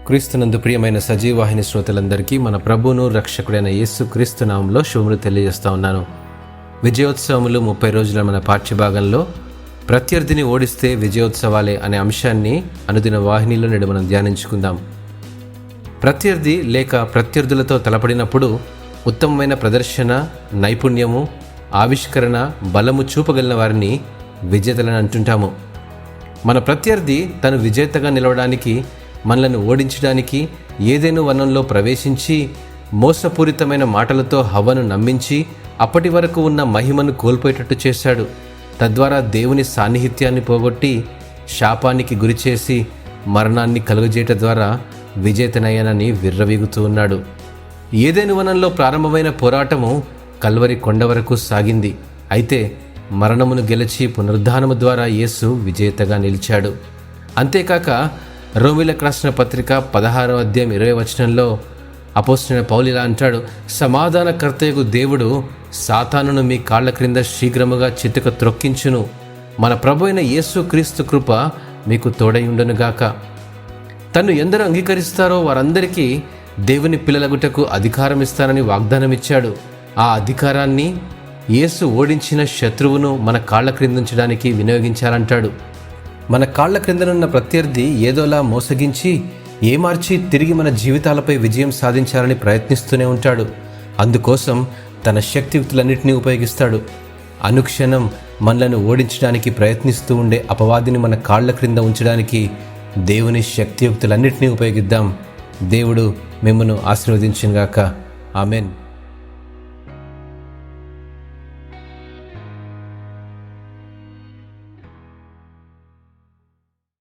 క్రీస్తునందు ప్రియమైన సజీవాహిని శ్రోతలందరికీ మన ప్రభువును రక్షకుడైన యేసు క్రీస్తు నామంలో శుభములు తెలియజేస్తా ఉన్నాను. విజయోత్సవములు 30 రోజుల మన పాఠ్యభాగంలో ప్రత్యర్థిని ఓడిస్తే విజయోత్సవాలే అనే అంశాన్ని అనుదిన వాహినిలో నేడు మనం ధ్యానించుకుందాం. ప్రత్యర్థి లేక ప్రత్యర్థులతో తలపడినప్పుడు ఉత్తమమైన ప్రదర్శన, నైపుణ్యము, ఆవిష్కరణ, బలము చూపగలిగిన వారిని విజేతలని అంటుంటాము. మన ప్రత్యర్థి తను విజేతగా నిలవడానికి, మనలను ఓడించడానికి ఏదైనా వనంలో ప్రవేశించి మోసపూరితమైన మాటలతో హవ్వను నమ్మించి అప్పటి వరకు ఉన్న మహిమను కోల్పోయేటట్టు చేశాడు. తద్వారా దేవుని సాన్నిహిత్యాన్ని పోగొట్టి శాపానికి గురిచేసి మరణాన్ని కలుగజేయట ద్వారా విజేతనయ్యానని విర్రవీగుతూ ఉన్నాడు. ఏదైనా వనంలో ప్రారంభమైన పోరాటము కల్వరి కొండ వరకు సాగింది. అయితే మరణమును గెలిచి పునరుద్ధానము ద్వారా యేసు విజేతగా నిలిచాడు. అంతేకాక రోమీలకు రాసిన పత్రిక 16వ అధ్యాయం 20వ వచనంలో అపోస్తలుడైన పౌలు ఇలా అంటాడు, సమాధానకర్తయగు దేవుడు సాతానును మీ కాళ్ల క్రింద శీఘ్రముగా చితుక త్రొక్కించును. మన ప్రభు అయిన యేసు క్రీస్తు కృప మీకు తోడై ఉండునుగాక. తను ఎందరూ అంగీకరిస్తారో వారందరికీ దేవుని పిల్లలగుటకు అధికారం ఇస్తానని వాగ్దానం ఇచ్చాడు. ఆ అధికారాన్ని యేసు ఓడించిన శత్రువును మన కాళ్ల క్రిందించడానికి వినియోగించాలంటాడు. మన కాళ్ల క్రిందనున్న ప్రత్యర్థి ఏదోలా మోసగించి ఏమార్చి తిరిగి మన జీవితాలపై విజయం సాధించాలని ప్రయత్నిస్తూనే ఉంటాడు. అందుకోసం తన శక్తియుక్తులన్నింటినీ ఉపయోగిస్తాడు. అనుక్షణం మనలను ఓడించడానికి ప్రయత్నిస్తూ ఉండే అపవాదిని మన కాళ్ల క్రింద ఉంచడానికి దేవుని శక్తియుక్తులన్నింటినీ ఉపయోగిద్దాం. దేవుడు మిమ్మల్ని ఆశీర్వదించుగాక. ఆమెన్.